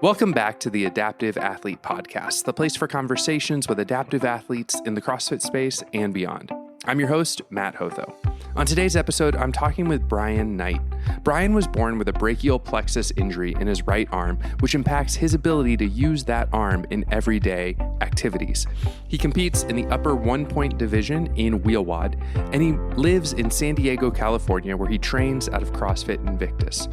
Welcome back to the Adaptive Athlete Podcast, the place for conversations with adaptive athletes in the CrossFit space and beyond. I'm your host, Matt Hotho. On today's episode, I'm talking with Brian Knight. Brian was born with a brachial plexus injury in his right arm, which impacts his ability to use that arm in everyday activities. He competes in the upper 1-point division in wheel-wad, and he lives in San Diego, California, where he trains out of CrossFit Invictus.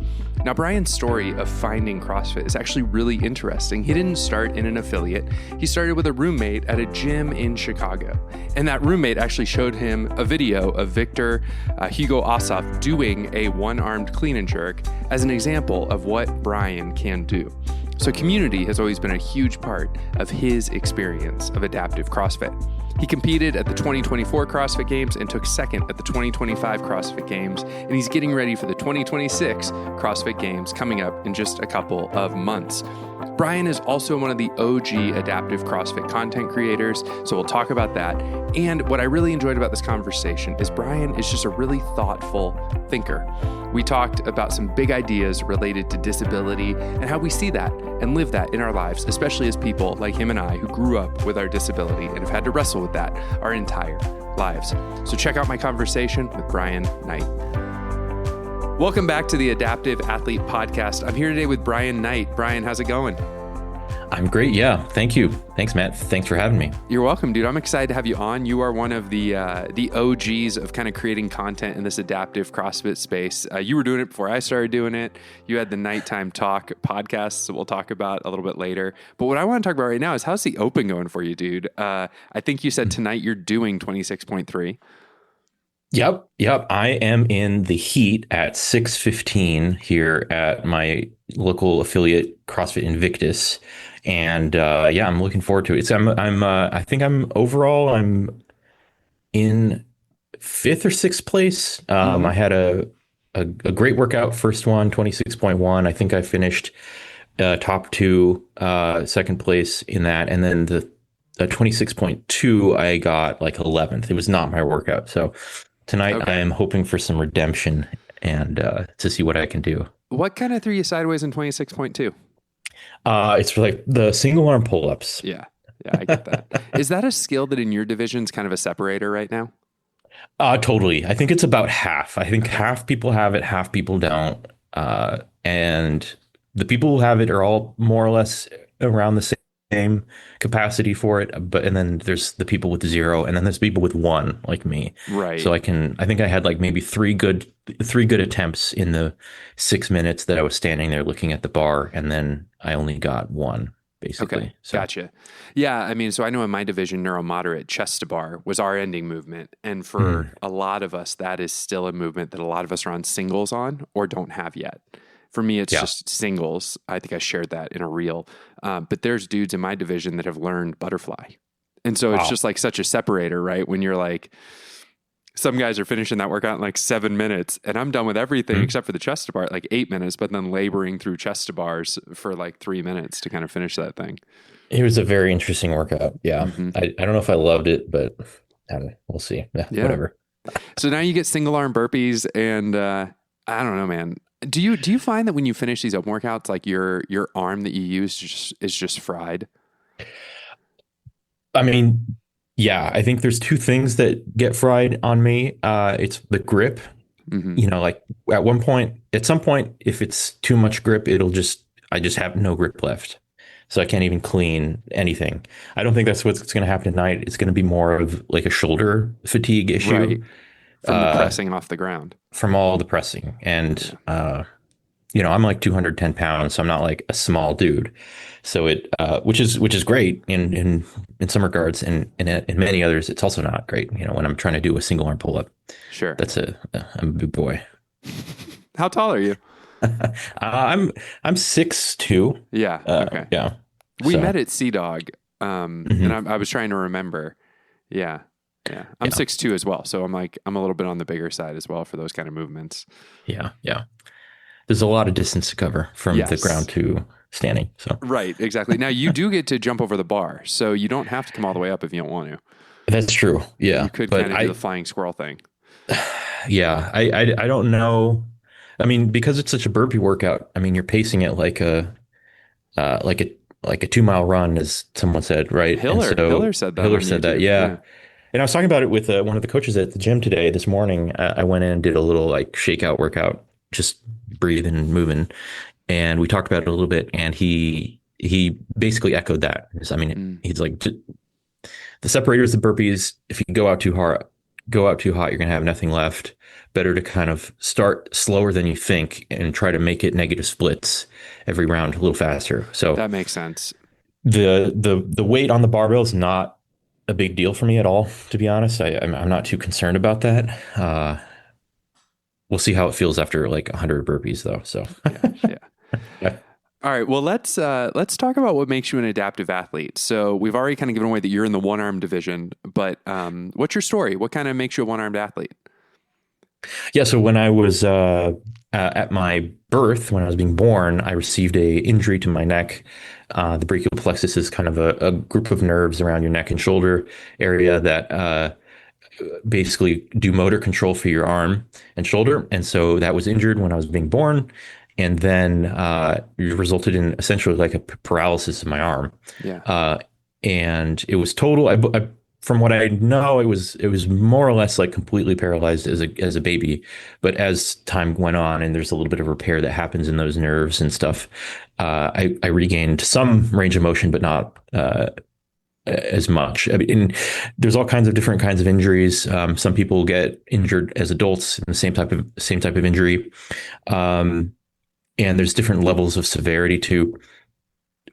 Now, Brian's story of finding CrossFit is actually really interesting. He didn't start in an affiliate. He started with a roommate at a gym in Chicago. And that roommate actually showed him a video of Victor Hugo Ossoff doing a one-armed clean and jerk as an example of what Brian can do. So community has always been a huge part of his experience of adaptive CrossFit. He competed at the 2024 CrossFit Games and took second at the 2025 CrossFit Games, and he's getting ready for the 2026 CrossFit Games coming up in just a couple of months. Brian is also one of the OG adaptive CrossFit content creators, so we'll talk about that. And what I really enjoyed about this conversation is Brian is just a really thoughtful thinker. We talked about some big ideas related to disability and how we see that and live that in our lives, especially as people like him and I who grew up with our disability and have had to wrestle with that our entire lives. So check out my conversation with Brian Knight. Welcome back to the Adaptive Athlete Podcast. I'm here today with Brian Knight. Brian, how's it going? I'm great. Yeah. Thank you. Thanks, Matt. Thanks for having me. You're welcome, dude. I'm excited to have you on. You are one of the OGs of kind of creating content in this adaptive CrossFit space. You were doing it before I started doing it. You had the Nighttime Talk podcast that we'll talk about a little bit later. But what I want to talk about right now is how's the open going for you, dude? I think you said tonight you're doing 26.3. Yep. I am in the heat at 6:15 here at my local affiliate CrossFit Invictus. And I'm looking forward to it. I think I'm in 5th or 6th place. I had a great workout, first one, 26.1. I think I finished top 2, 2nd place in that. And then the 26.2, I got like 11th. It was not my workout. So tonight I am hoping for some redemption and to see what I can do. What kind of threw you sideways in 26.2? It's for like the single arm pull-ups. Yeah, I get that. Is that a skill that in your division is kind of a separator right now? Totally. I think it's about half. I think half people have it, half people don't. And the people who have it are all more or less around the same capacity for it. And then there's the people with 0, and then there's people with 1, like me. Right. So I think I had like maybe three good attempts in the 6 minutes that I was standing there looking at the bar, and then I only got 1, basically. Okay, Gotcha. Yeah, I mean, so I know in my division, neuromoderate chest to bar was our ending movement. And for a lot of us, that is still a movement that a lot of us are on singles on or don't have yet. For me, it's just singles. I think I shared that in a reel. But there's dudes in my division that have learned butterfly. And so it's just like such a separator, right? When you're like, some guys are finishing that workout in like 7 minutes, and I'm done with everything except for the chest to bar at like 8 minutes, but then laboring through chest to bars for like 3 minutes to kind of finish that thing. It was a very interesting workout. Yeah. I don't know if I loved it, but we'll see. Yeah, whatever. So now you get single arm burpees, and I don't know, man. Do you find that when you finish these open workouts, like your arm that you use is just fried? I mean, yeah, I think there's 2 things that get fried on me. It's the grip. You know, like at some point, if it's too much grip, I just have no grip left. So I can't even clean anything. I don't think that's what's going to happen tonight. It's going to be more of like a shoulder fatigue issue. Right. From the pressing off the ground. From all the pressing. And, I'm like 210 pounds, so I'm not like a small dude. So which is great in some regards, and in many others, it's also not great. When I'm trying to do a single arm pull up. Sure. I'm a big boy. How tall are you? I'm 6'2". Yeah. Okay. Yeah. We met at Sea Dog, and I was trying to remember. Yeah. Yeah. I'm 6'2" as well. So I'm a little bit on the bigger side as well for those kind of movements. Yeah. Yeah. There's a lot of distance to cover from the ground to standing. So right. Exactly. Now you do get to jump over the bar, so you don't have to come all the way up if you don't want to. That's true. Yeah. You could kind of do the flying squirrel thing. Yeah. I don't know. I mean, because it's such a burpee workout, I mean, you're pacing it like a like a 2 mile run, as someone said, right? And so Hiller said that Hiller on said that, YouTube. yeah. And I was talking about it with one of the coaches at the gym today, this morning. I went in and did a little like shakeout workout, just breathing and moving. And we talked about it a little bit. And he basically echoed that. I mean, he's like, the separators, the burpees, if you go out too hot, you're going to have nothing left. Better to kind of start slower than you think and try to make it negative splits every round a little faster. So That makes sense. The weight on the barbell is not a big deal for me at all, to be honest. I'm not too concerned about that. We'll see how it feels after like 100 burpees, though. So yeah. yeah. All right. Well, let's talk about what makes you an adaptive athlete. So we've already kind of given away that you're in the one-arm division, but what's your story? What kind of makes you a one-armed athlete? Yeah. So when I was at my birth, when I was being born, I received a injury to my neck. The brachial plexus is kind of a group of nerves around your neck and shoulder area that basically do motor control for your arm and shoulder. And so that was injured when I was being born. And then it resulted in essentially like a paralysis of my arm. Yeah. And it was total. From what I know, it was more or less like completely paralyzed as a baby. But as time went on, and there's a little bit of repair that happens in those nerves and stuff, I regained some range of motion, but not as much. I mean, and there's all kinds of different kinds of injuries. Some people get injured as adults in the same type of injury, and there's different levels of severity too,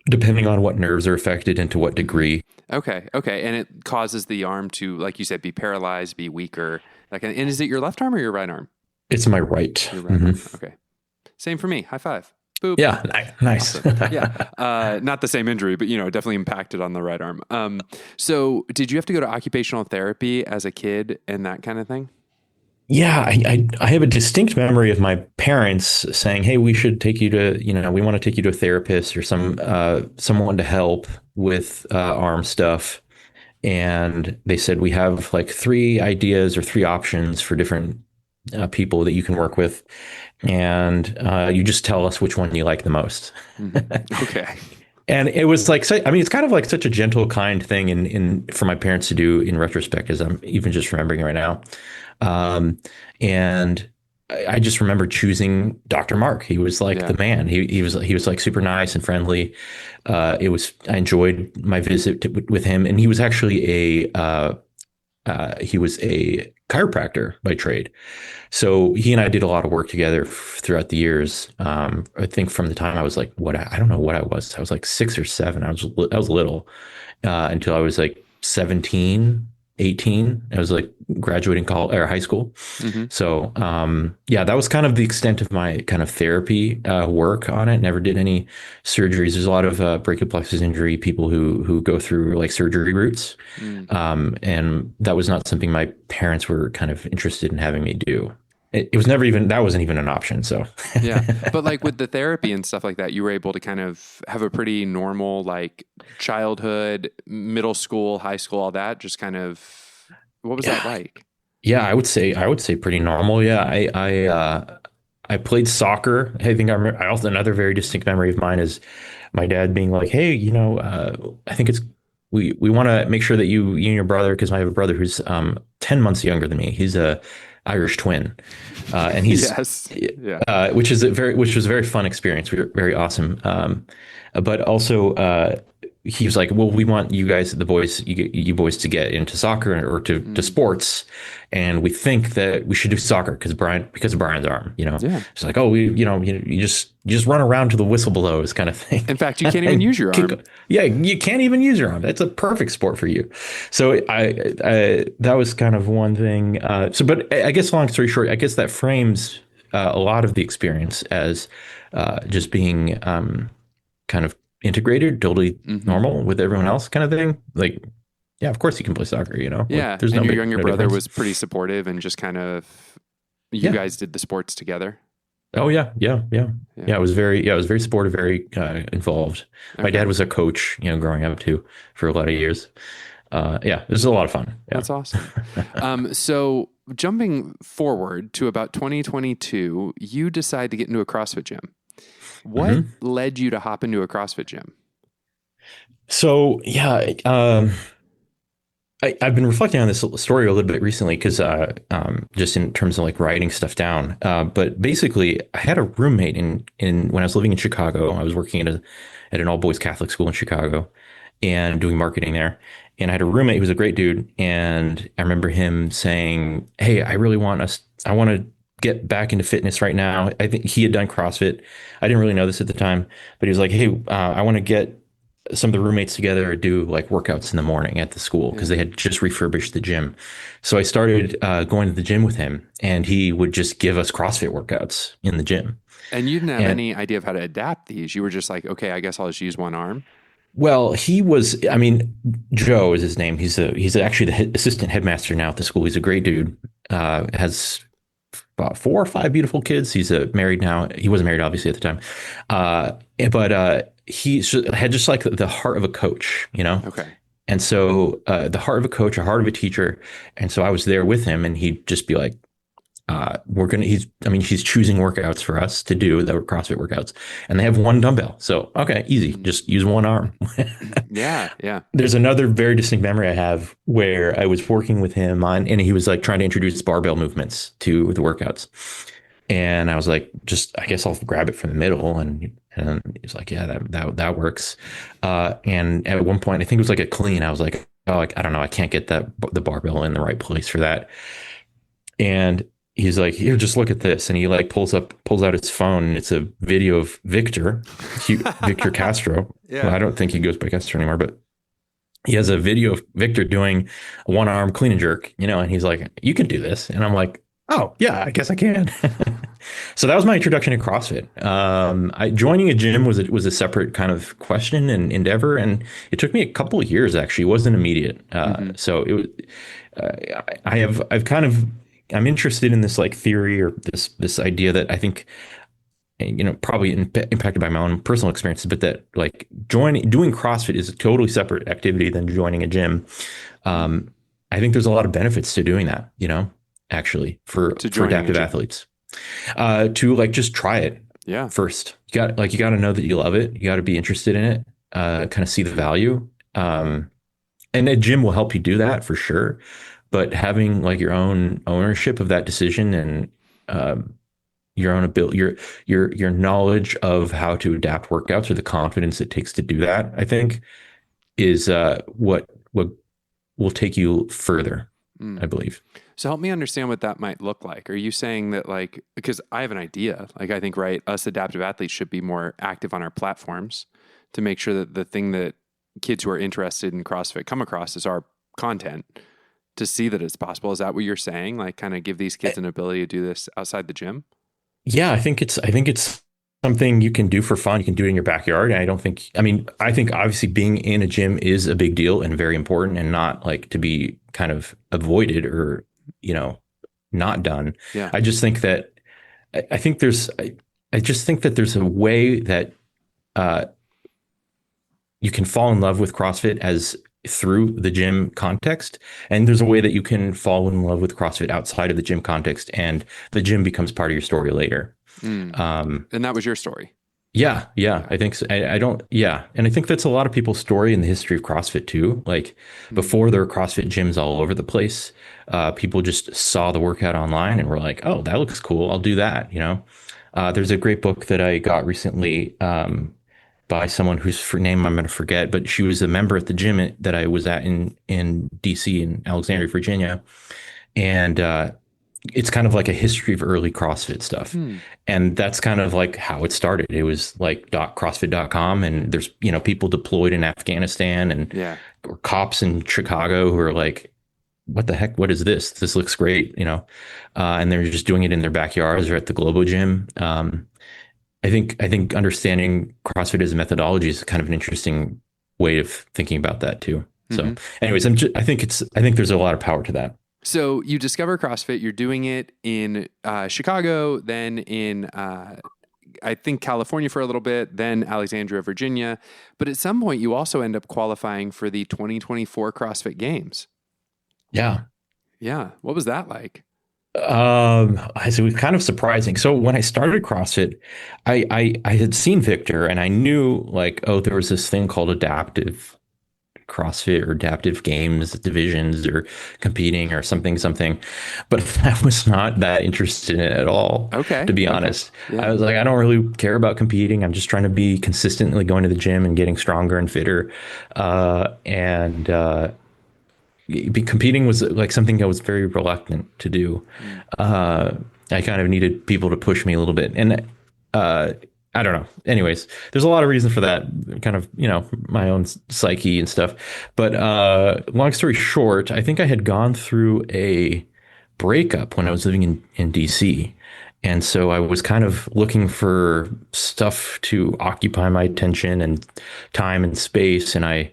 depending on what nerves are affected and to what degree. Okay. And it causes the arm to, like you said, be paralyzed, be weaker. And is it your left arm or your right arm? It's my right. Your right arm. Okay. Same for me. High five. Boop. Yeah. Nice. Awesome. Yeah. Not the same injury, but definitely impacted on the right arm. So did you have to go to occupational therapy as a kid and that kind of thing? Yeah, I have a distinct memory of my parents saying, "Hey, we should take you to, we want to take you to a therapist or someone to help with arm stuff." And they said, "We have like 3 ideas or 3 options for different people that you can work with, and you just tell us which one you like the most." Okay. And it was like, it's kind of like such a gentle, kind thing for my parents to do in retrospect, as I'm even just remembering right now. And I just remember choosing Dr. Mark. He was like the man. He was like super nice and friendly. I enjoyed my visit with him, and he was actually a chiropractor by trade. So he and I did a lot of work together throughout the years. I think from the time I was like, I don't know what I was. I was like 6 or 7. I was little until I was like 17, 18. I was like graduating college or high school. Mm-hmm. So that was kind of the extent of my kind of therapy work on it. Never did any surgeries. There's a lot of brachial plexus injury people who go through like surgery routes. And that was not something my parents were kind of interested in having me do. It was never even, that wasn't even an option. So yeah. But like with the therapy and stuff like that, you were able to kind of have a pretty normal, like childhood, middle school, high school, all that, just kind of, what was that like? Yeah, I would say pretty normal. Yeah. I played soccer. I think I also, another very distinct memory of mine is my dad being like, "Hey, I think we want to make sure that you and your brother," because I have a brother who's 10 months younger than me. He's a Irish twin, and he's which was a very fun experience. Very awesome. But also he was like, "Well, we want you guys, the boys, you boys, to get into soccer or to sports, and we think that we should do soccer because of Brian's arm. It's like, oh, you just run around to the whistle blows kind of thing. In fact, you can't even use your arm. Yeah, you can't even use your arm. That's a perfect sport for you. So I that was kind of one thing. But I guess long story short, I guess that frames a lot of the experience as just being kind of integrated, totally normal with everyone else kind of thing. Like, yeah, of course you can play soccer, Yeah. Like, there's and your younger brother was pretty supportive and just kind of, you guys did the sports together. Oh yeah. It was very supportive, very involved. Okay. My dad was a coach, growing up too for a lot of years. It was a lot of fun. Yeah. That's awesome. So jumping forward to about 2022, you decide to get into a CrossFit gym. What led you to hop into a CrossFit gym? So yeah, I've been reflecting on this story a little bit recently because just in terms of like writing stuff down. But basically, I had a roommate in when I was living in Chicago. I was working at an all boys Catholic school in Chicago and doing marketing there. And I had a roommate who was a great dude. And I remember him saying, "Hey, I want to get back into fitness right now." I think he had done CrossFit. I didn't really know this at the time, but he was like, "Hey, I want to get some of the roommates together do like workouts in the morning at the school because they had just refurbished the gym." So I started going to the gym with him, and he would just give us CrossFit workouts in the gym. And you didn't have any idea of how to adapt these. You were just like, okay, I guess I'll just use one arm. Well, I mean, Joe is his name. He's actually the assistant headmaster now at the school. He's a great dude. Has about 4 or 5 beautiful kids. He's married now. He wasn't married, obviously, at the time. But he had just like the heart of a coach, you know? Okay. And so the heart of a coach, a heart of a teacher. And so I was there with him, and he'd just be like, he's choosing workouts for us to do that were CrossFit workouts, and they have one dumbbell. So, okay, easy. Just use one arm. Yeah. There's another very distinct memory I have where I was working with him and he was like trying to introduce barbell movements to the workouts. And I was like, I guess I'll grab it from the middle. And he's like, yeah, that works. And at one point, I think it was like a clean. I was like, oh, I don't know. I can't get the barbell in the right place for that. And he's like, here, just look at this. And he like pulls out his phone, and it's a video of Victor Castro. Yeah. Well, I don't think he goes by Castro anymore, but he has a video of Victor doing a one arm clean and jerk, you know, and he's like, you can do this. And I'm like, oh yeah, I guess I can. So that was my introduction to CrossFit. Joining a gym was a separate kind of question and endeavor, and it took me a couple of years. Actually, it wasn't immediate. So it was. I'm interested in this like theory or this idea that I think, you know, probably impacted by my own personal experiences, but that like doing CrossFit is a totally separate activity than joining a gym. I think there's a lot of benefits to doing that, you know, actually for adaptive athletes, to like just try it. Yeah. First, you got to know that you love it. You got to be interested in it, kind of see the value. And a gym will help you do that for sure. But having like your own ownership of that decision and your own ability, your knowledge of how to adapt workouts, or the confidence it takes to do that, I think, is what will take you further, I believe. So help me understand what that might look like. Are you saying that, like, because I have an idea, like I think, right, us adaptive athletes should be more active on our platforms to make sure that the thing that kids who are interested in CrossFit come across is our content, to see that it's possible. Is that what you're saying? Like kind of give these kids an ability to do this outside the gym? Yeah, I think it's something you can do for fun. You can do it in your backyard. And I think obviously being in a gym is a big deal and very important, and not like to be kind of avoided or, you know, not done. Yeah. I just think that I just think that there's a way that you can fall in love with CrossFit as through the gym context, and there's a way that you can fall in love with CrossFit outside of the gym context, and the gym becomes part of your story later. And that was your story. Yeah, I think so. And I think that's a lot of people's story in the history of CrossFit too. Like before there were CrossFit gyms all over the place, people just saw the workout online and were like, oh, that looks cool, I'll do that. You know, there's a great book that I got recently, by someone whose name I'm going to forget, but she was a member at the gym that I was at in DC, in Alexandria, Virginia. And it's kind of like a history of early CrossFit stuff. And that's kind of like how it started. It was like .crossfit.com, and there's, you know, people deployed in Afghanistan and or cops in Chicago who are like, what the heck? What is this? This looks great, you know? And they're just doing it in their backyards or at the Globo gym. I think understanding CrossFit as a methodology is kind of an interesting way of thinking about that too. So anyways, I think there's a lot of power to that. So you discover CrossFit, you're doing it in Chicago, then in, I think, California for a little bit, then Alexandria, Virginia. But at some point you also end up qualifying for the 2024 CrossFit Games. Yeah. Yeah. What was that like? So it was kind of surprising. So when I started CrossFit, I had seen Victor and I knew like, oh, there was this thing called adaptive CrossFit or adaptive games divisions or competing or something, but I was not that interested in it at all, Okay. to be Okay. honest. Yeah. I was like, I don't really care about competing. I'm just trying to be consistently going to the gym and getting stronger and fitter. And competing was like something I was very reluctant to do. Mm. Uh, I kind of needed people to push me a little bit, and uh, I don't know. Anyways, there's a lot of reason for that, kind of, my own psyche and stuff. But long story short, I think I had gone through a breakup when I was living in DC. And so I was kind of looking for stuff to occupy my attention and time and space. And I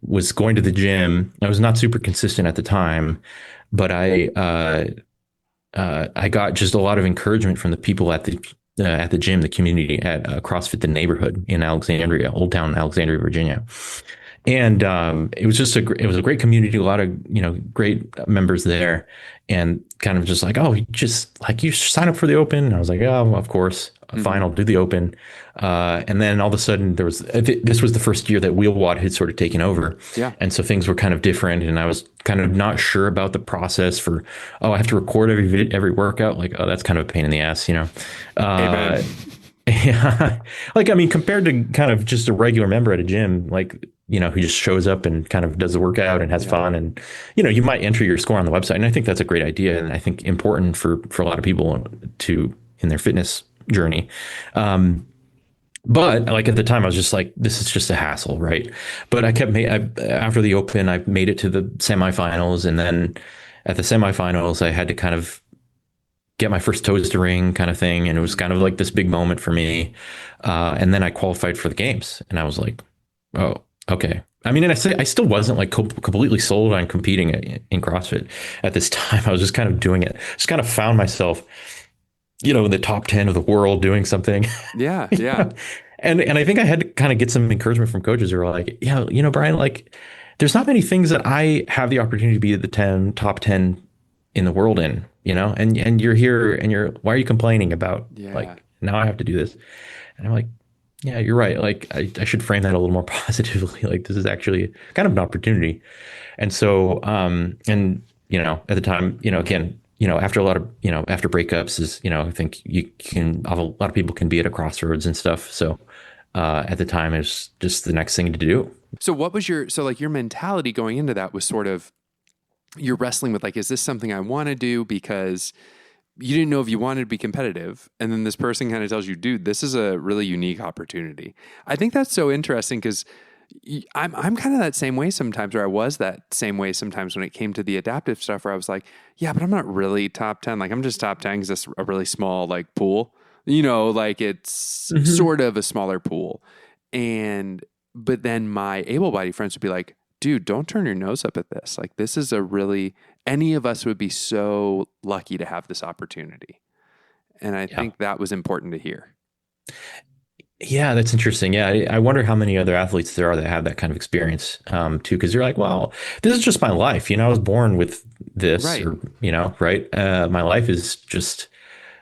was going to the gym. I was not super consistent at the time, but I got just a lot of encouragement from the people at the gym, the community at CrossFit the neighborhood in Alexandria, Old Town Alexandria, Virginia. And it was just it was a great community, a lot of great members there, and kind of just like, oh, you sign up for the open. And I was like, oh, well, of course, fine, I'll do the open. And then all of a sudden, this was the first year that Wheelwad had sort of taken over, Yeah. and so things were kind of different, and I was kind of not sure about the process for, oh, I have to record every workout, like, oh, that's kind of a pain in the ass, Amen. Yeah. Like, I mean, compared to kind of just a regular member at a gym, like, who just shows up and kind of does the workout and has fun. And, you might enter your score on the website. And I think that's a great idea. And I think important for a lot of people in their fitness journey. But like at the time, I was just like, this is just a hassle, right? But after the open, I made it to the semifinals. And then at the semifinals, I had to kind of get my first toes to ring kind of thing. And it was kind of like this big moment for me. And then I qualified for the games and I was like, oh, okay. I mean, and I still wasn't like completely sold on competing in CrossFit at this time. I was just kind of doing it. Just kind of found myself, in the top 10 of the world doing something. Yeah. Yeah. And I think I had to kind of get some encouragement from coaches who were like, yeah, Brian, like there's not many things that I have the opportunity to be at the top 10 in the world in, and you're here and why are you complaining about like, now I have to do this? And I'm like, yeah, you're right. Like I should frame that a little more positively. Like this is actually kind of an opportunity. And so, at the time, again, after a lot of, after breakups is, I think a lot of people can be at a crossroads and stuff. So, at the time it's just the next thing to do. So what was your mentality going into that was sort of, you're wrestling with like, is this something I want to do? Because you didn't know if you wanted to be competitive. And then this person kind of tells you, dude, this is a really unique opportunity. I think that's so interesting because I'm kind of that same way sometimes, or I was that same way sometimes when it came to the adaptive stuff where I was like, yeah, but I'm not really top 10. Like I'm just top 10 because it's a really small like pool, like it's sort of a smaller pool. But then my able-bodied friends would be like, dude, don't turn your nose up at this. Like this is any of us would be so lucky to have this opportunity. And I think that was important to hear. Yeah, that's interesting. Yeah, I wonder how many other athletes there are that have that kind of experience too, because you're like, well, this is just my life. I was born with this, Right. or, right? My life is just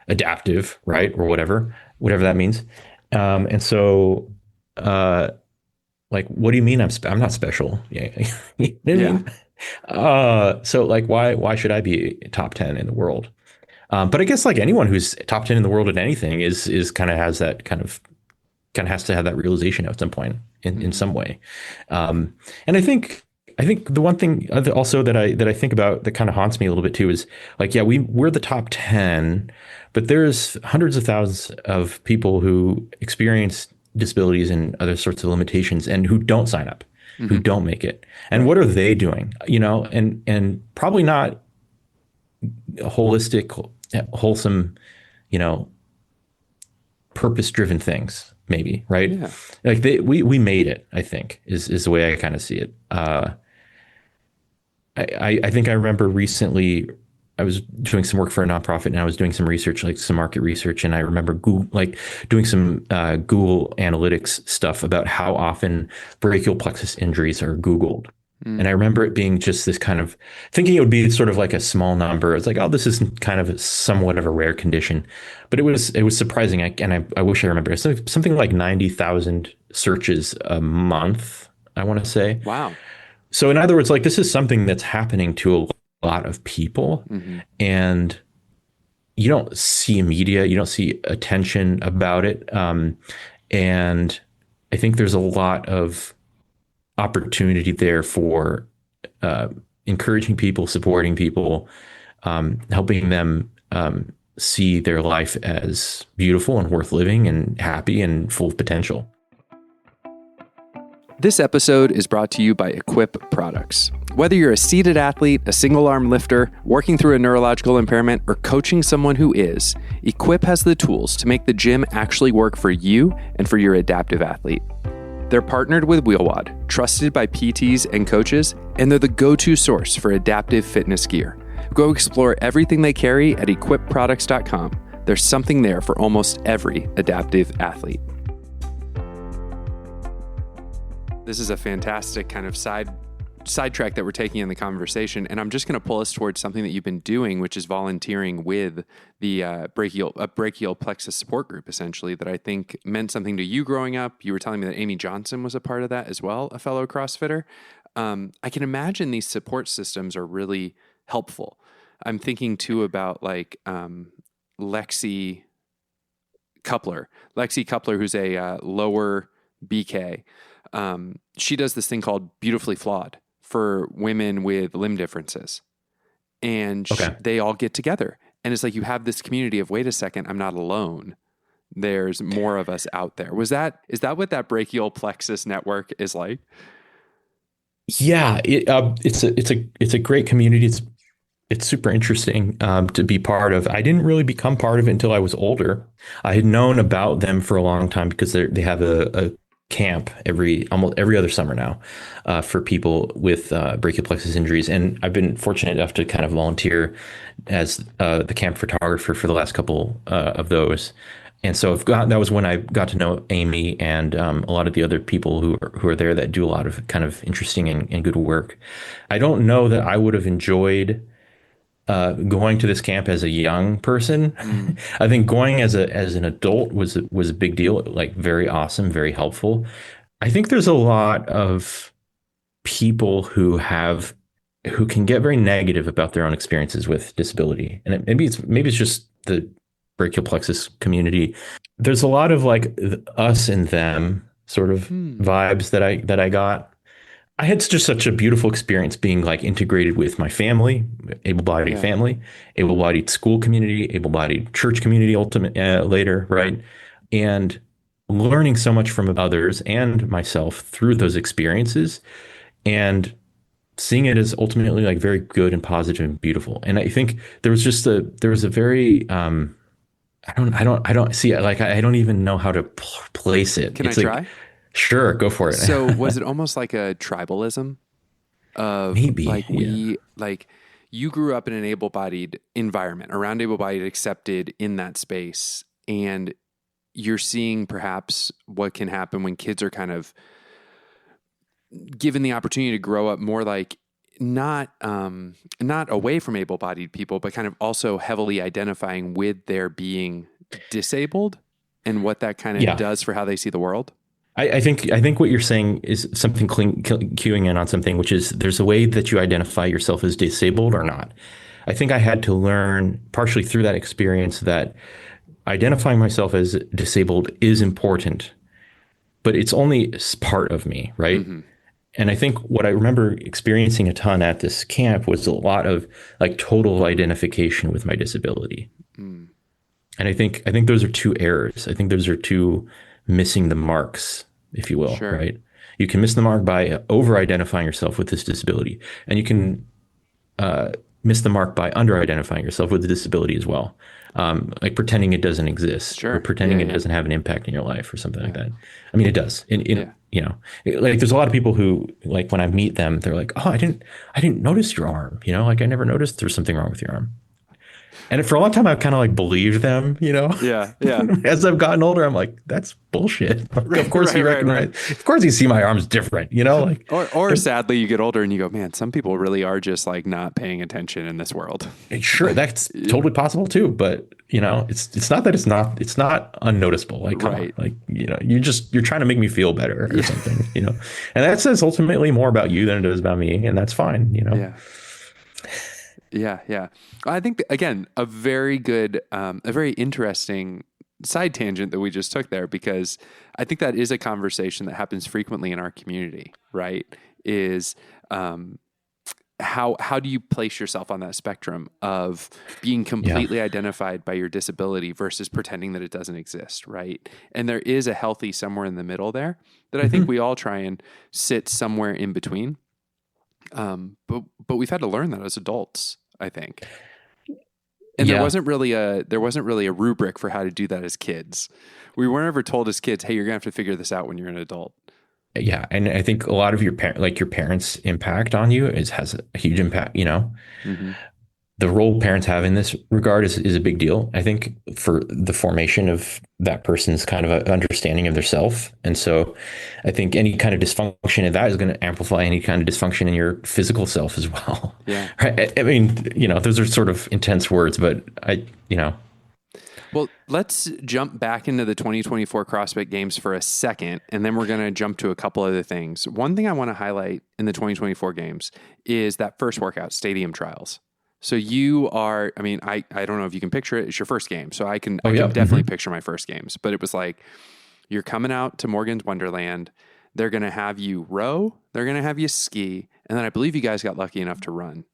adaptive, right? Or whatever that means. And so, like, what do you mean I'm not special? Yeah. You know what I mean? So like, why should I be top 10 in the world? But I guess like anyone who's top 10 in the world at anything is kind of has that kind of has to have that realization at some point in some way. And I think the one thing also that I think about that kind of haunts me a little bit too is like, yeah, we're the top 10, but there's hundreds of thousands of people who experience disabilities and other sorts of limitations and who don't sign up, who don't make it. And what are they doing? And probably not holistic, wholesome, purpose-driven things, maybe, right? Yeah. Like we made it, I think, is the way I kind of see it. I think I remember recently I was doing some work for a nonprofit and I was doing some research, like some market research. And I remember doing some Google Analytics stuff about how often brachial plexus injuries are Googled. And I remember it being just this kind of thinking it would be sort of like a small number. It's like, oh, this is kind of somewhat of a rare condition, but it was surprising. I wish I remember. It's something like 90,000 searches a month, I want to say. Wow. So in other words, like this is something that's happening to a lot of people, and you don't see media, you don't see attention about it. And I think there's a lot of opportunity there for encouraging people, supporting people, helping them see their life as beautiful and worth living and happy and full of potential. This episode is brought to you by Equip Products. Whether you're a seated athlete, a single arm lifter, working through a neurological impairment, or coaching someone who is, Equip has the tools to make the gym actually work for you and for your adaptive athlete. They're partnered with WheelWOD, trusted by PTs and coaches, and they're the go-to source for adaptive fitness gear. Go explore everything they carry at equipproducts.com. There's something there for almost every adaptive athlete. This is a fantastic kind of sidetrack that we're taking in the conversation, and I'm just going to pull us towards something that you've been doing, which is volunteering with the brachial plexus support group, essentially, that I think meant something to you growing up. You were telling me that Amy Johnson was a part of that as well, a fellow CrossFitter. I can imagine these support systems are really helpful. I'm thinking too about like Lexi Coupler, who's a lower BK. She does this thing called Beautifully Flawed for women with limb differences. And they all get together. And it's like you have this community of, wait a second, I'm not alone. There's more of us out there. Is that what that brachial plexus network is like? Yeah, it's a great community. It's super interesting to be part of. I didn't really become part of it until I was older. I had known about them for a long time because they have a camp almost every other summer now for people with brachial plexus injuries, and I've been fortunate enough to kind of volunteer as the camp photographer for the last couple of those. And so that was when I got to know Amy and a lot of the other people who are there that do a lot of kind of interesting and good work. I don't know that I would have enjoyed going to this camp as a young person. I think going as an adult was a big deal, like very awesome, very helpful. I think there's a lot of people who can get very negative about their own experiences with disability. And maybe it's just the brachial plexus community. There's a lot of like us and them sort of vibes that I got. I had just such a beautiful experience being like integrated with my family, able-bodied family, able-bodied school community, able-bodied church community later, right? And learning so much from others and myself through those experiences and seeing it as ultimately like very good and positive and beautiful. And I think there was a very, I don't see it. Like, I don't even know how to place it. Can I try? Sure, go for it. So was it almost like a tribalism of maybe like you grew up in an able-bodied environment, around able-bodied, accepted in that space, and you're seeing perhaps what can happen when kids are kind of given the opportunity to grow up more like not away from able-bodied people, but kind of also heavily identifying with their being disabled and what that kind of does for how they see the world. I think what you're saying is something cueing in on something, which is there's a way that you identify yourself as disabled or not. I think I had to learn partially through that experience that identifying myself as disabled is important, but it's only part of me, right? Mm-hmm. And I think what I remember experiencing a ton at this camp was a lot of like total identification with my disability. Mm. And I think those are two errors. I think those are two missing the marks, if you will, right? You can miss the mark by over-identifying yourself with this disability, and you can miss the mark by under-identifying yourself with the disability as well, like pretending it doesn't exist or pretending it doesn't have an impact in your life or something like that. I mean, it does. You know, like there's a lot of people who, like, when I meet them, they're like, "Oh, I didn't notice your arm. You know, like I never noticed there was something wrong with your arm." And for a long time, I've kind of like believed them, Yeah. Yeah. As I've gotten older, I'm like, that's bullshit. Of course, Right, right, right. of course, you see my arms different, like, Or sadly, you get older and you go, man, some people really are just like not paying attention in this world. sure, that's totally possible too. But it's not that it's not unnoticeable. Like, come on, like, you're trying to make me feel better or something, and that says ultimately more about you than it does about me, and that's fine, Yeah. Yeah, yeah. I think, again, a very good, a very interesting side tangent that we just took there, because I think that is a conversation that happens frequently in our community, right? Is how do you place yourself on that spectrum of being completely identified by your disability versus pretending that it doesn't exist, right? And there is a healthy somewhere in the middle there that I think we all try and sit somewhere in between. But we've had to learn that as adults, I think. And there wasn't really a rubric for how to do that as kids. We weren't ever told as kids, hey, you're gonna have to figure this out when you're an adult. Yeah. And I think a lot of your parents' impact on you has a huge impact, Mm-hmm. The role parents have in this regard is a big deal, I think, for the formation of that person's kind of a understanding of their self. And so I think any kind of dysfunction in that is going to amplify any kind of dysfunction in your physical self as well. Yeah. Right? I mean, those are sort of intense words, but Well, let's jump back into the 2024 CrossFit Games for a second, and then we're going to jump to a couple other things. One thing I want to highlight in the 2024 Games is that first workout, stadium trials. So you are, I mean, I don't know if you can picture it. It's your first game. So I can definitely picture my first games, but it was like, you're coming out to Morgan's Wonderland. They're going to have you row. They're going to have you ski. And then I believe you guys got lucky enough to run.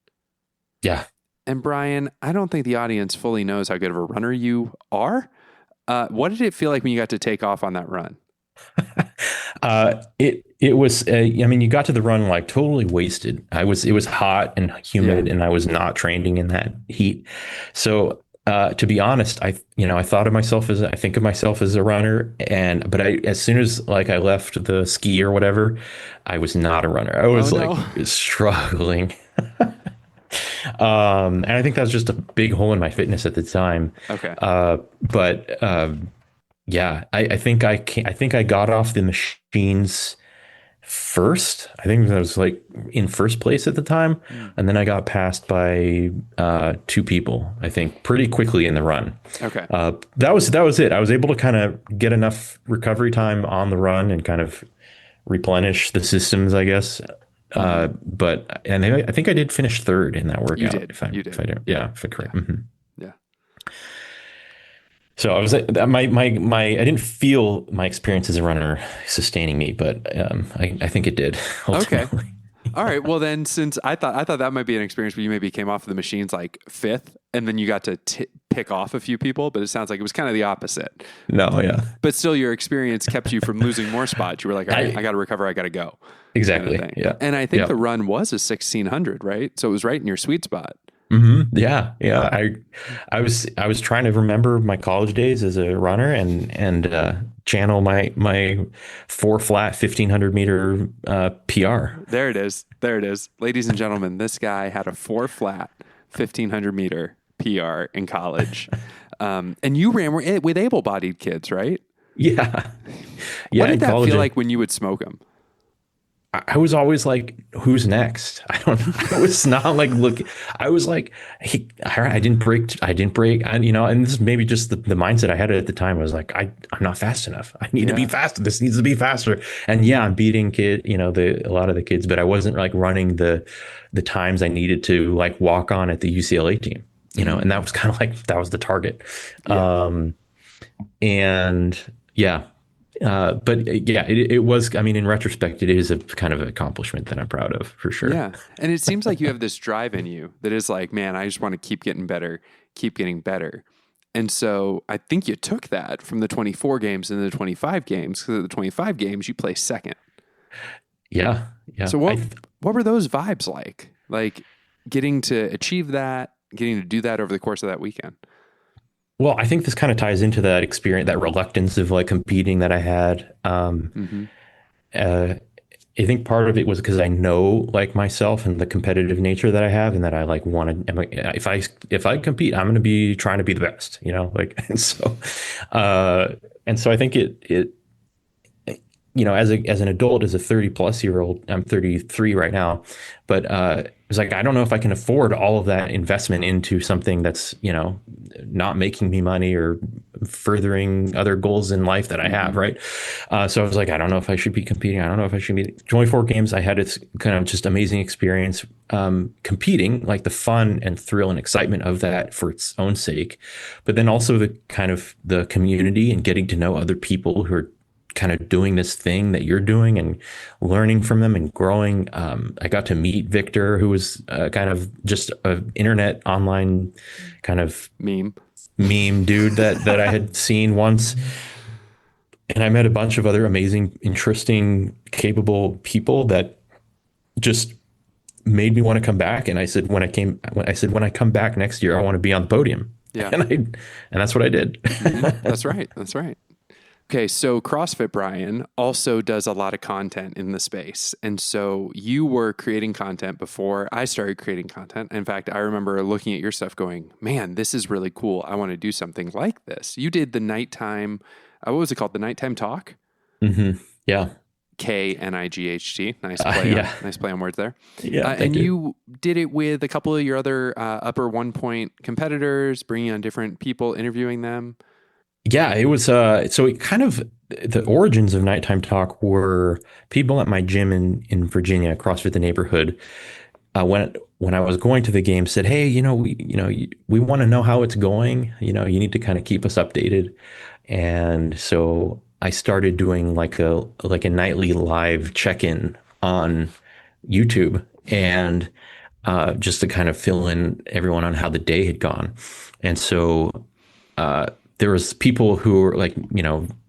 Yeah. And Brian, I don't think the audience fully knows how good of a runner you are. What did it feel like when you got to take off on that run? It was, you got to the run like totally wasted. It was hot and humid, and I was not training in that heat. So, to be honest, I think of myself as a runner, but as soon as like I left the ski or whatever, I was not a runner. I was struggling. And I think that was just a big hole in my fitness at the time. Okay. Yeah, I think I got off the machines first. I think I was like in first place at the time. And then I got passed by 2 people, I think, pretty quickly in the run. Okay. That was it. I was able to kind of get enough recovery time on the run and kind of replenish the systems, I guess. I think I did finish 3rd in that workout. You did. If I'm correct. Mm-hmm. Yeah. So I was I didn't feel my experience as a runner sustaining me, but I think it did. Ultimately. Okay. All right. Well, then, since I thought that might be an experience where you maybe came off of the machines like 5th, and then you got to pick off a few people, but it sounds like it was kind of the opposite. No, yeah. But still, your experience kept you from losing more spots. You were like, all right, I got to recover. I got to go. Exactly. Kind of yeah. And I think the run was a 1600, right? So it was right in your sweet spot. Mm-hmm. Yeah. I was trying to remember my college days as a runner and channel my 4 flat 1500 meter PR. There it is. Ladies and gentlemen, this guy had a 4 flat 1500 meter PR in college. And you ran with able-bodied kids, right? Yeah. What did that feel like when you would smoke them? I was always like, who's next? I don't know. I was not like, look, I was like, hey, I didn't break. And this is maybe just the mindset I had at the time. I was like, I'm not fast enough. I need to be faster. This needs to be faster. And I'm beating a lot of the kids, but I wasn't like running the times I needed to like walk on at the UCLA team, and that was kind of like, that was the target. It was, I mean, in retrospect, it is a kind of accomplishment that I'm proud of, for sure. Yeah. And it seems like you have this drive in you that is like, man, I just want to keep getting better. And so I think you took that from the 24 games into the 25 games, because at the 25 games, you placed 2nd. Yeah. Yeah. So what were those vibes like? Like getting to achieve that, getting to do that over the course of that weekend? Well, I think this kind of ties into that experience, that reluctance of like competing that I had. I think part of it was because I know like myself and the competitive nature that I have, and that I like want to. If I compete, I'm going to be trying to be the best, like uh, and so I think it as an adult, as a 30 plus year old, I'm 33 right now, but it's like I don't know if I can afford all of that investment into something that's not making me money or furthering other goals in life that I have, right? So I was like, I don't know if I should be competing. I don't know if I should be 24 games. I had this kind of just amazing experience competing, like the fun and thrill and excitement of that for its own sake, but then also the kind of the community and getting to know other people who are kind of doing this thing that you're doing and learning from them and growing. I got to meet Victor, who was kind of just an internet online kind of meme dude that I had seen once. And I met a bunch of other amazing, interesting, capable people that just made me want to come back. And I said, when I come back next year, I want to be on the podium. Yeah. And that's what I did. That's right. That's right. Okay, so CrossFit Brian also does a lot of content in the space. And so you were creating content before I started creating content. In fact, I remember looking at your stuff going, man, this is really cool. I want to do something like this. You did the nighttime, what was it called? The nighttime talk? Mm-hmm. Yeah. KNIGHT. Nice play. Nice play on words there. Yeah. And you did it with a couple of your other upper 1 point competitors, bringing on different people, interviewing them. Yeah, it was so it kind of the origins of Nighttime Talk were people at my gym in Virginia, CrossFit the neighborhood. When I was going to the game, said, "Hey, we want to know how it's going. You need to kind of keep us updated." And so I started doing like a nightly live check-in on YouTube, and just to kind of fill in everyone on how the day had gone. And so there was people who were like,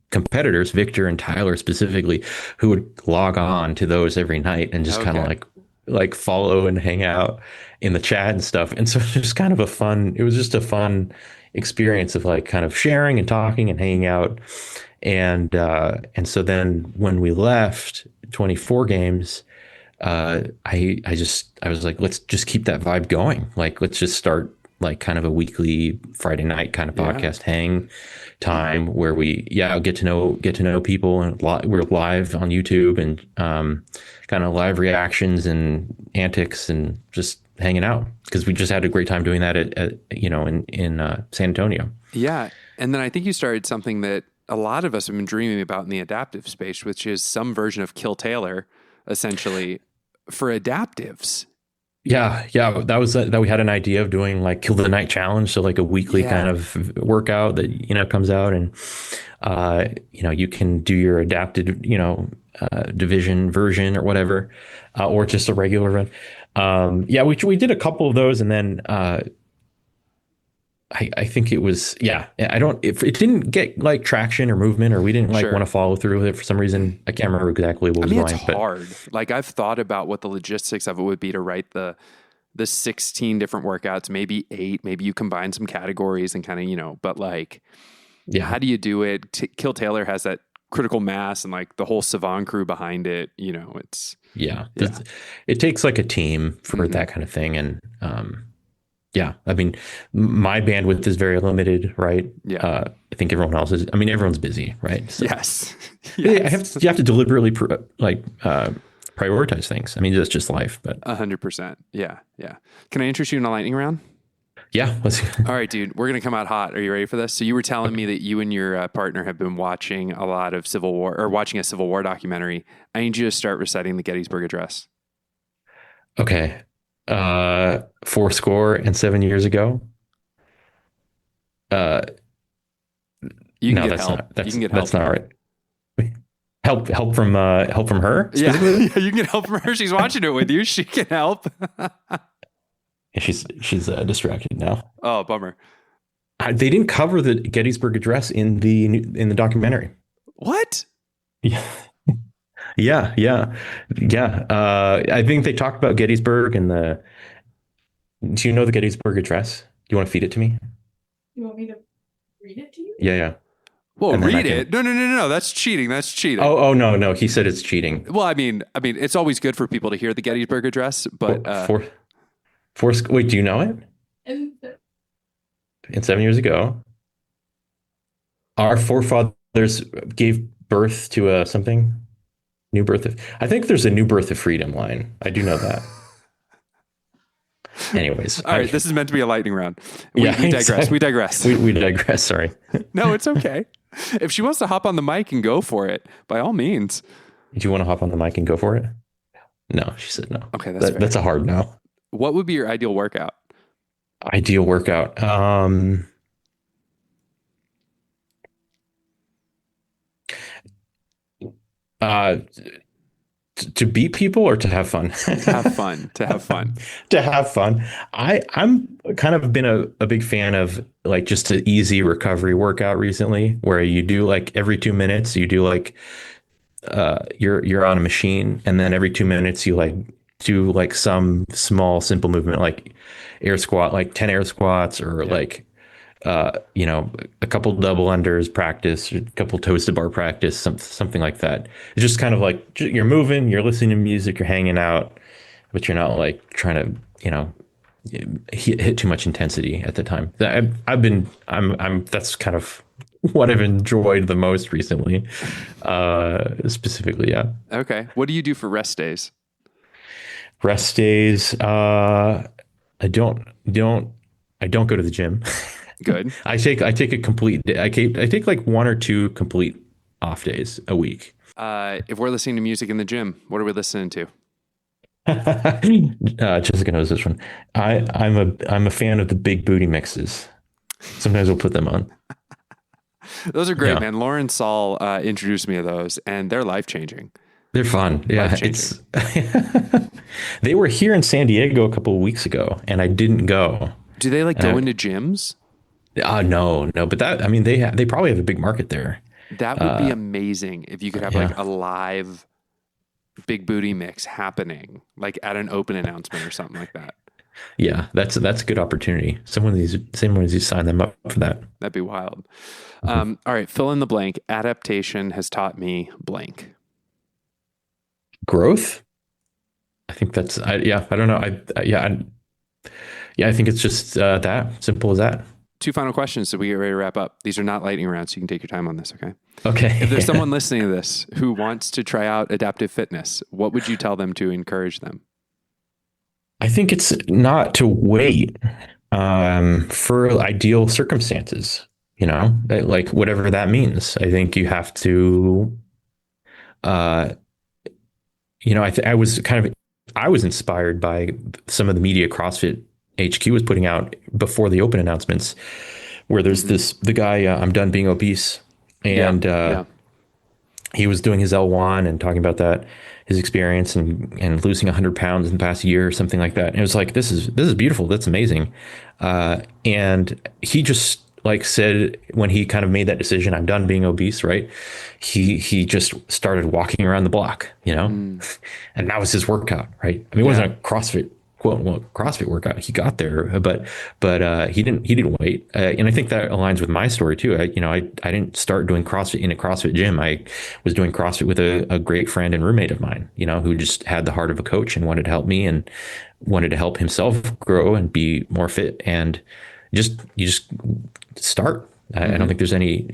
competitors, Victor and Tyler specifically, who would log on to those every night and just kind of like follow and hang out in the chat and stuff. And so it was kind of it was just a fun experience of like kind of sharing and talking and hanging out. And so then when we left 24 games, I was like, let's just keep that vibe going. Like, let's just start like kind of a weekly Friday night kind of podcast hang time where we get to know people, and we're live on YouTube and kind of live reactions and antics and just hanging out, because we just had a great time doing that at in San Antonio. Yeah. And then I think you started something that a lot of us have been dreaming about in the adaptive space, which is some version of Kill Taylor, essentially, for adaptives. Yeah, that was that we had an idea of doing like Kill the Night challenge, so like a weekly kind of workout that comes out, and you can do your adapted division version or whatever, or just a regular run. We did a couple of those, and then I think it was if it didn't get like traction or movement, or we didn't want to follow through with it for some reason. I can't remember exactly what was going on. It's hard. Like, I've thought about what the logistics of it would be to write the 16 different workouts, maybe 8, maybe you combine some categories and kind of, but like, how do you do it? Kill Taylor has that critical mass and like the whole Savant crew behind it. It takes like a team for that kind of thing. And, I mean, my bandwidth is very limited, right? Yeah. I think everyone else is. I mean, everyone's busy, right? So, yes. You have to deliberately prioritize things. I mean, that's just life. But 100%. Yeah. Can I interest you in a lightning round? Yeah. All right, dude. We're gonna come out hot. Are you ready for this? So you were telling me that you and your partner have been watching a lot of Civil War, or watching a Civil War documentary. I need you to start reciting the Gettysburg Address. Okay. 407 years ago. You can get help. That's not right. Help from her. Yeah, you can get help from her. She's watching it with you. She can help. She's distracted now. Oh, bummer. They didn't cover the Gettysburg Address in the documentary. What? Yeah. Yeah. I think they talked about Gettysburg and do you know the Gettysburg Address? Do you want to feed it to me? You want me to read it to you? Yeah. Well, And then read it. No. That's cheating. That's cheating. Oh, no. He said it's cheating. Well, I mean, it's always good for people to hear the Gettysburg Address, but wait, do you know it? And 7 years ago, our forefathers gave birth to something. New birth of. I think there's a new birth of freedom line. I do know that. Anyways, all right. This is meant to be a lightning round. We digress. We digress. We digress. Sorry. No, it's okay. If she wants to hop on the mic and go for it, by all means. Do you want to hop on the mic and go for it? No, she said no. Okay, fair. That's a hard no. What would be your ideal workout? Ideal workout. To beat people or to have fun? To have fun. To have fun. I'm kind of been a big fan of like just an easy recovery workout recently, where you do like every 2 minutes, you do like you're on a machine, and then every 2 minutes you like do like some small simple movement, like air squat, like 10 air squats, or like a couple double unders practice, or a couple toes to bar practice, something like that. It's just kind of like you're moving, you're listening to music, you're hanging out, but you're not like trying to, hit too much intensity at the time. That's kind of what I've enjoyed the most recently, specifically. Yeah. Okay. What do you do for rest days? Rest days. I don't go to the gym. Good. I take a complete day. I take like 1 or 2 complete off days a week. If we're listening to music in the gym, what are we listening to? Jessica knows this one. I'm a fan of the big booty mixes. Sometimes we'll put them on. Those are great, man. Lauren Saul introduced me to those, and they're life-changing. They're fun. Yeah, it's. They were here in San Diego a couple of weeks ago, and I didn't go. Do they like go into gyms? No. But they probably have a big market there. That would be amazing if you could have like a live big booty mix happening, like at an open announcement or something like that. Yeah, that's a good opportunity. Someone needs to sign them up for that. That'd be wild. All right, fill in the blank. Adaptation has taught me blank. Growth. I think that's. I don't know. I think it's just that simple as that. 2 final questions so we get ready to wrap up. These are not lightning rounds, so you can take your time on this, okay? Okay. If there's someone listening to this who wants to try out adaptive fitness, what would you tell them to encourage them? I think it's not to wait for ideal circumstances, like whatever that means. I think you have to, I was inspired by some of the media CrossFit HQ was putting out before the open announcements, where there's the guy, I'm done being obese. And he was doing his L1 and talking about that, his experience and losing 100 pounds in the past year or something like that. And it was like, this is beautiful. That's amazing. And he just like said, when he kind of made that decision, I'm done being obese, right? He just started walking around the block, and that was his workout, right? I mean, it wasn't a CrossFit quote unquote CrossFit workout. He got there, but he didn't wait. And I think that aligns with my story too. I didn't start doing CrossFit in a CrossFit gym. I was doing CrossFit with a great friend and roommate of mine, who just had the heart of a coach and wanted to help me and wanted to help himself grow and be more fit. And you just start. I don't think there's any,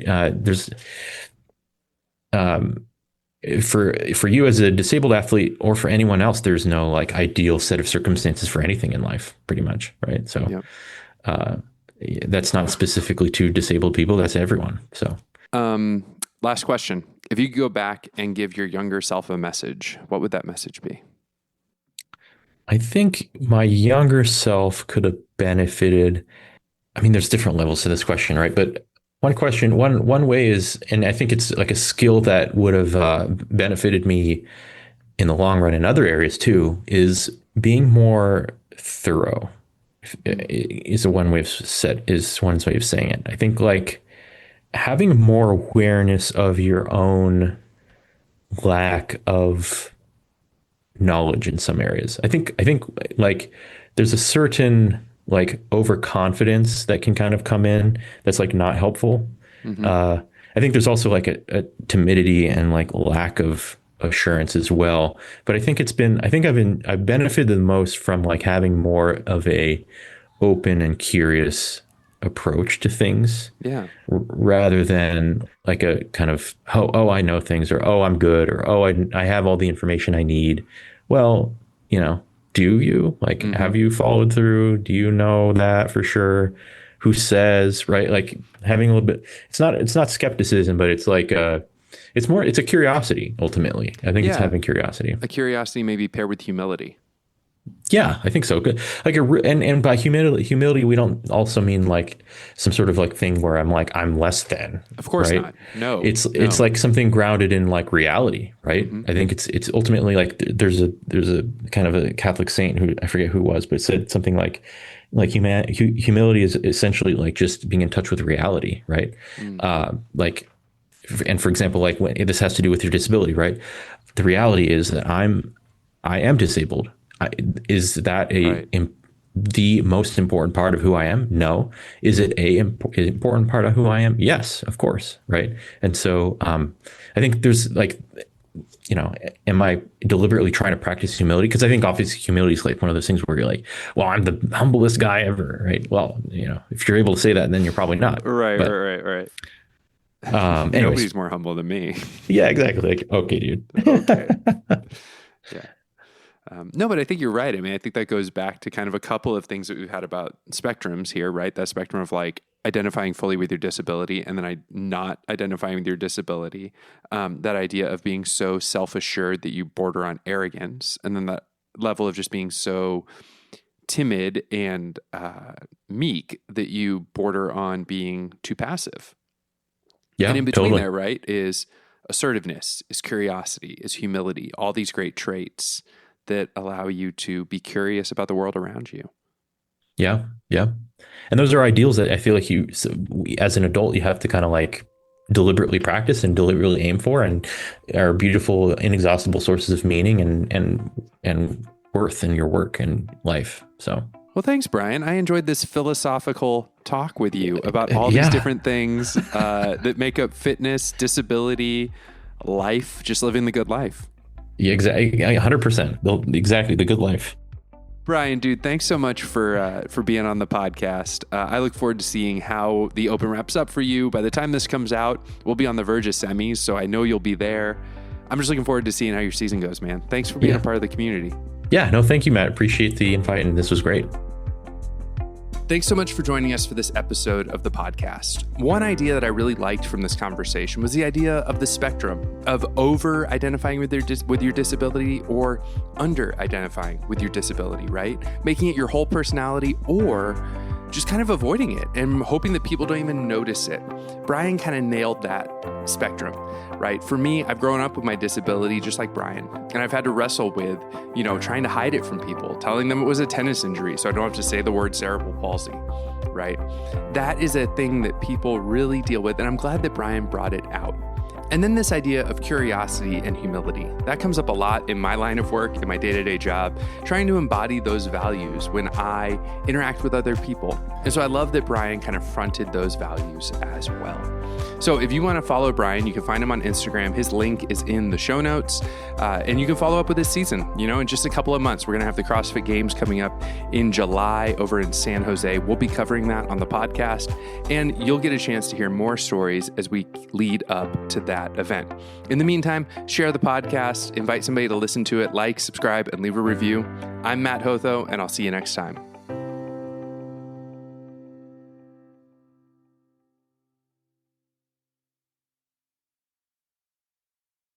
for you as a disabled athlete or for anyone else, there's no like ideal set of circumstances for anything in life, pretty much. Right. So, that's not specifically to disabled people. That's everyone. So, last question. If you could go back and give your younger self a message, what would that message be? I think my younger self could have benefited. I mean, there's different levels to this question, right? But one way is, and I think it's like a skill that would have benefited me in the long run in other areas too, is being more thorough. Is one way of saying it. I think like having more awareness of your own lack of knowledge in some areas. I think like there's a certain like overconfidence that can kind of come in that's like not helpful. I think there's also like a timidity and like lack of assurance as well. But I think I've benefited the most from like having more of a open and curious approach to things. Yeah. Rather than like a kind of, I know things, or, oh, I'm good, or, oh, I have all the information I need. Well, do you have you followed through? Do you know that for sure? Who says, right? Like having a little bit, it's not skepticism, but it's like, it's a curiosity ultimately. I think it's having curiosity. A curiosity maybe paired with humility. Yeah, I think so. Good. Like and by humility, we don't also mean like some sort of like thing where I'm less than. Of course right? not. No. It's like something grounded in like reality, right? Mm-hmm. I think it's ultimately like there's a kind of a Catholic saint who I forget who it was, but said something like humility is essentially like just being in touch with reality, right? And for example, like when this has to do with your disability, right? The reality is that I am disabled. Is that the most important part of who I am? No. Is it important part of who I am? Yes, of course. Right. And so I think there's like, am I deliberately trying to practice humility? Because I think obviously humility is like one of those things where you're like, well, I'm the humblest guy ever. Right. Well, if you're able to say that, then you're probably not. Right. Anyways. Nobody's more humble than me. Yeah, exactly. Like, okay, dude. Okay. Yeah. No, but I think you're right. I mean, I think that goes back to kind of a couple of things that we've had about spectrums here, right? That spectrum of like identifying fully with your disability and then not identifying with your disability. That idea of being so self-assured that you border on arrogance. And then that level of just being so timid and meek that you border on being too passive. Yeah, and in between totally. there, right, is assertiveness, is curiosity, is humility, all these great traits that allow you to be curious about the world around you. Yeah. Yeah. And those are ideals that I feel like as an adult, you have to kind of like deliberately practice and deliberately aim for, and are beautiful, inexhaustible sources of meaning and worth in your work and life. So. Well, thanks, Brian. I enjoyed this philosophical talk with you about all these different things that make up fitness, disability, life, just living the good life. Yeah, exactly. 100%. Exactly. The good life. Brian, dude, thanks so much for being on the podcast. I look forward to seeing how the Open wraps up for you. By the time this comes out, we'll be on the verge of semis, so I know you'll be there. I'm just looking forward to seeing how your season goes, man. Thanks for being a part of the community. Yeah, no, thank you, Matt. Appreciate the invite, and this was great. Thanks so much for joining us for this episode of the podcast. One idea that I really liked from this conversation was the idea of the spectrum of over-identifying with your disability or under-identifying with your disability, right? Making it your whole personality, or just kind of avoiding it and hoping that people don't even notice it. Brian kind of nailed that spectrum, right? For me, I've grown up with my disability just like Brian, and I've had to wrestle with, trying to hide it from people, telling them it was a tennis injury so I don't have to say the word cerebral palsy, right? That is a thing that people really deal with, and I'm glad that Brian brought it out. And then this idea of curiosity and humility, that comes up a lot in my line of work, in my day-to-day job, trying to embody those values when I interact with other people. And so I love that Brian kind of fronted those values as well. So if you want to follow Brian, you can find him on Instagram. His link is in the show notes. And you can follow up with his season. In just a couple of months, we're going to have the CrossFit Games coming up in July over in San Jose. We'll be covering that on the podcast. And you'll get a chance to hear more stories as we lead up to that event. In the meantime, share the podcast, invite somebody to listen to it, like, subscribe, and leave a review. I'm Matt Hotho, and I'll see you next time.